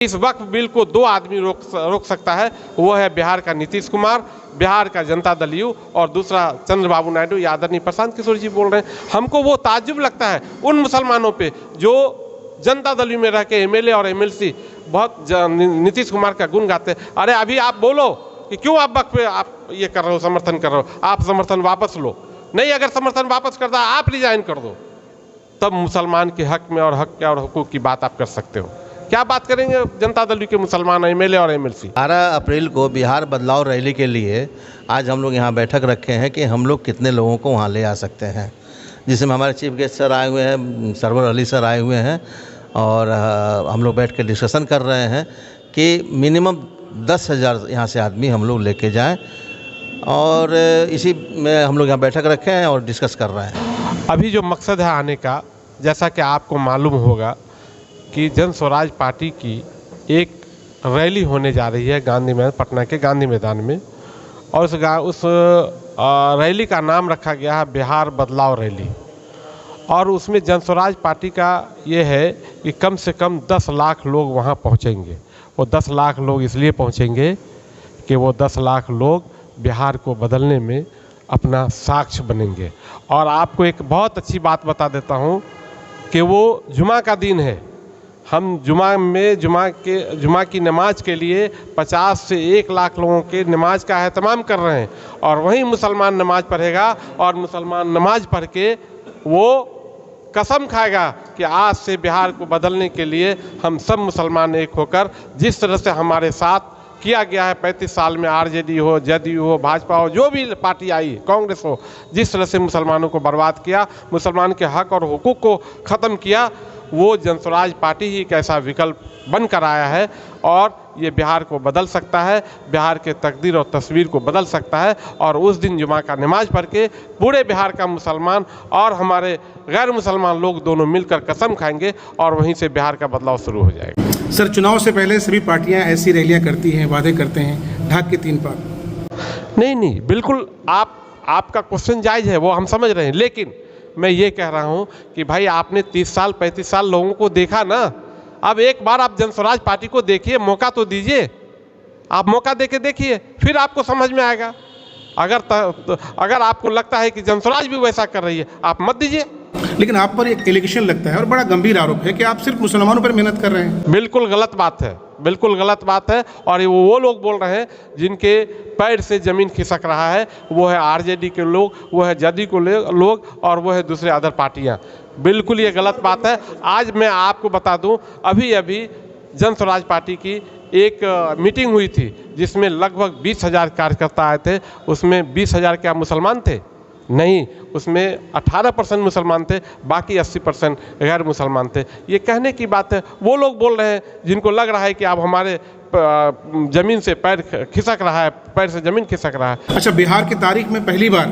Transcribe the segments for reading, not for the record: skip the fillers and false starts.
इस वक्फ बिल को दो आदमी रोक सकता है, वो है बिहार का नीतीश कुमार, बिहार का जनता दल यू, और दूसरा चंद्रबाबू नायडू या आदरणीय प्रशांत किशोर जी बोल रहे हैं। हमको वो ताज्जुब लगता है उन मुसलमानों पे जो जनता दल यू में रह के एमएलए और एमएलसी बहुत नीतीश कुमार का गुण गाते हैं। अरे अभी आप बोलो कि क्यों आप वक्फ पे आप ये कर रहे हो, समर्थन कर रहे हो, आप समर्थन वापस लो। नहीं, अगर समर्थन वापस करता है आप रिजाइन कर दो, तब मुसलमान के हक में और हक और हुकूक की बात आप कर सकते हो। क्या बात करेंगे जनता दल के मुसलमान एमएलए और एमएलसी। 12 अप्रैल को बिहार बदलाव रैली के लिए आज हम लोग यहाँ बैठक रखे हैं कि हम लोग कितने लोगों को वहाँ ले आ सकते हैं, जिसमें हमारे चीफ गेस्ट सर आए हुए हैं, सरवर अली सर आए हुए हैं, और हम लोग बैठ के डिस्कशन कर रहे हैं कि मिनिमम 10,000 यहाँ से आदमी हम लोग लेके जाएं, और इसी में हम लोग यहाँ बैठक रखे हैं और डिस्कस कर रहे हैं। अभी जो मकसद है आने का, जैसा कि आपको मालूम होगा कि जन स्वराज पार्टी की एक रैली होने जा रही है गांधी मैदान, पटना के गांधी मैदान में, और उस रैली का नाम रखा गया है बिहार बदलाव रैली। और उसमें जन स्वराज पार्टी का ये है कि कम से कम 10 लाख लोग वहाँ पहुँचेंगे। वो 10 लाख लोग इसलिए पहुँचेंगे कि वो 10 लाख लोग बिहार को बदलने में अपना साक्ष्य बनेंगे। और आपको एक बहुत अच्छी बात बता देता हूँ कि वो जुमा का दिन है। हम जुमा की नमाज के लिए 50 से 1 लाख लोगों के नमाज का एहतमाम कर रहे हैं, और वहीं मुसलमान नमाज पढ़ेगा, और मुसलमान नमाज पढ़ के वो कसम खाएगा कि आज से बिहार को बदलने के लिए हम सब मुसलमान एक होकर, जिस तरह से हमारे साथ किया गया है 35 साल में, आरजेडी हो, जदयू हो, भाजपा हो, जो भी पार्टी आई, कांग्रेस हो, जिस तरह से मुसलमानों को बर्बाद किया, मुसलमान के हक और हुकूक को ख़त्म किया, वो जन स्वराज पार्टी ही एक ऐसा विकल्प बन कर आया है, और ये बिहार को बदल सकता है, बिहार के तकदीर और तस्वीर को बदल सकता है। और उस दिन जुमा का नमाज पढ़ के पूरे बिहार का मुसलमान और हमारे गैर मुसलमान लोग दोनों मिलकर कसम खाएंगे, और वहीं से बिहार का बदलाव शुरू हो जाएगा। सर, चुनाव से पहले सभी पार्टियां ऐसी रैलियां करती हैं, वादे करते हैं, ढाक के 3 पार। नहीं, बिल्कुल आपका क्वेश्चन जायज़ है, वो हम समझ रहे हैं, लेकिन मैं ये कह रहा हूँ कि भाई आपने 30 साल 35 साल लोगों को देखा ना, अब एक बार आप जन स्वराज पार्टी को देखिए, मौका तो दीजिए। आप मौका देके देखिए, फिर आपको समझ में आएगा। अगर आपको लगता है कि जन स्वराज भी वैसा कर रही है, आप मत दीजिए। लेकिन आप पर एक एलिगेशन लगता है और बड़ा गंभीर आरोप है कि आप सिर्फ मुसलमानों पर मेहनत कर रहे हैं। बिल्कुल गलत बात है, बिल्कुल गलत बात है। और वो लोग बोल रहे हैं जिनके पैर से ज़मीन खिसक रहा है, वो है आरजेडी के लोग, वो है जदयू के लोग, और वो है दूसरे अदर पार्टियां। बिल्कुल ये गलत बात है। आज मैं आपको बता दूं, अभी जन स्वराज पार्टी की एक मीटिंग हुई थी जिसमें लगभग 20,000 कार्यकर्ता आए थे। उसमें 20,000 क्या मुसलमान थे? नहीं, उसमें 18% मुसलमान थे, बाकी 80% गैर मुसलमान थे। ये कहने की बात है। वो लोग बोल रहे हैं जिनको लग रहा है कि अब हमारे ज़मीन से पैर खिसक रहा है, पैर से ज़मीन खिसक रहा है। अच्छा, बिहार की तारीख में पहली बार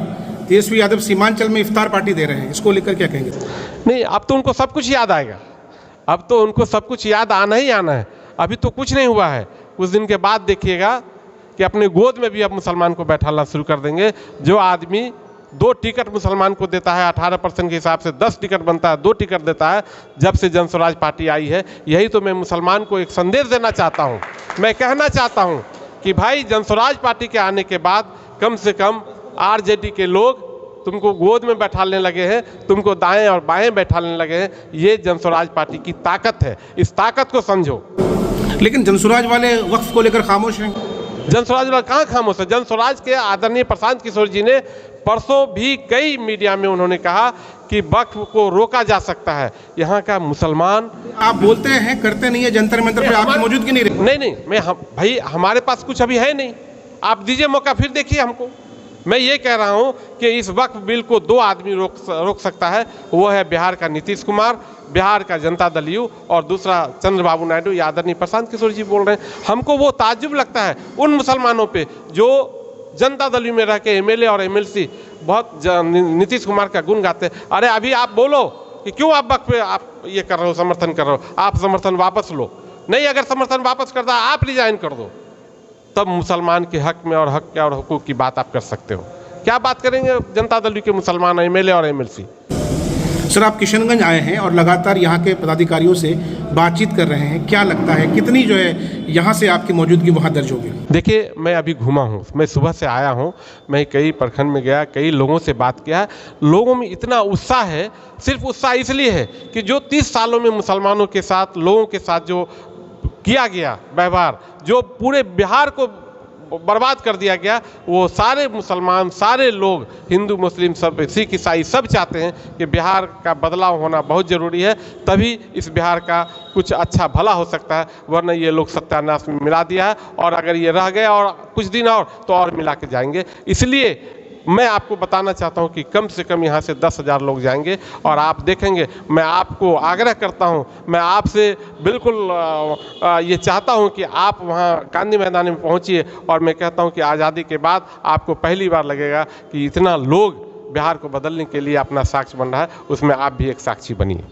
तेजस्वी यादव सीमांचल में इफ्तार पार्टी दे रहे हैं, इसको लेकर क्या कहेंगे? नहीं, अब तो उनको सब कुछ याद आएगा, अब तो उनको सब कुछ याद आना ही आना है। अभी तो कुछ नहीं हुआ है, कुछ दिन के बाद देखिएगा कि अपने गोद में भी अब मुसलमान को बैठाना शुरू कर देंगे। जो आदमी 2 टिकट मुसलमान को देता है, 18% के हिसाब से 10 टिकट बनता है, 2 टिकट देता है जब से जन स्वराज पार्टी आई है। यही तो मैं मुसलमान को एक संदेश देना चाहता हूँ। मैं कहना चाहता हूँ कि भाई जन स्वराज पार्टी के आने के बाद कम से कम आरजेडी के लोग तुमको गोद में बैठाने लगे हैं, तुमको दाएं और बाएं बैठाने लगे हैं। ये जन स्वराज पार्टी की ताकत है, इस ताकत को समझो। लेकिन जन स्वराज वाले वक्फ को लेकर खामोश हैं। जन स्वराज वाला कहाँ खामोश है? जन स्वराज के आदरणीय प्रशांत किशोर जी ने परसों भी कई मीडिया में उन्होंने कहा कि वक्फ को रोका जा सकता है। यहाँ का मुसलमान, आप बोलते हैं, करते नहीं है, जंतर मंतर पे आपकी मौजूदगी नहीं रही। नहीं, भाई हमारे पास कुछ अभी है नहीं, आप दीजिए मौका, फिर देखिए हमको। मैं ये कह रहा हूँ कि इस वक्फ बिल को 2 आदमी रोक सकता है, वो है बिहार का नीतीश कुमार, बिहार का जनता दल यू, और दूसरा चंद्रबाबू नायडू या आदरणीय प्रशांत किशोर जी बोल रहे हैं। हमको वो ताज्जुब लगता है उन मुसलमानों पे जो जनता दल यू में रह के एमएलए और एमएलसी बहुत नीतीश कुमार का गुण गाते हैं। अरे अभी आप बोलो कि क्यों आप वक्फ पे आप ये कर रहे हो, समर्थन कर रहे हो, आप समर्थन वापस लो। नहीं, अगर समर्थन वापस करता है आप रिजाइन कर दो, तब मुसलमान के हक में और हक और हुकूक की बात आप कर सकते हो। क्या बात करेंगे जनता दल के मुसलमान एमएलए और एमएलसी। सर, आप किशनगंज आए हैं और लगातार यहाँ के पदाधिकारियों से बातचीत कर रहे हैं, क्या लगता है कितनी जो है यहाँ से आपकी मौजूदगी वहाँ दर्ज होगी? देखिए, मैं अभी घूमा हूँ, मैं सुबह से आया हूँ, मैं कई प्रखंड में गया, कई लोगों से बात किया। लोगों में इतना उत्साह है, सिर्फ उत्साह इसलिए है कि जो 30 सालों में मुसलमानों के साथ, लोगों के साथ जो किया गया व्यवहार, जो पूरे बिहार को बर्बाद कर दिया गया, वो सारे मुसलमान, सारे लोग, हिंदू मुस्लिम सब, सिख ईसाई सब चाहते हैं कि बिहार का बदलाव होना बहुत ज़रूरी है, तभी इस बिहार का कुछ अच्छा भला हो सकता है, वरना ये लोग सत्यानाश में मिला दिया है, और अगर ये रह गया और कुछ दिन और तो और मिला के जाएंगे। इसलिए मैं आपको बताना चाहता हूं कि कम से कम यहाँ से 10,000 लोग जाएंगे, और आप देखेंगे, मैं आपको आग्रह करता हूं, मैं आपसे बिल्कुल ये चाहता हूं कि आप वहाँ गांधी मैदान में पहुँचिए, और मैं कहता हूं कि आज़ादी के बाद आपको पहली बार लगेगा कि इतना लोग बिहार को बदलने के लिए अपना साक्ष्य बन रहा है, उसमें आप भी एक साक्षी बनिए।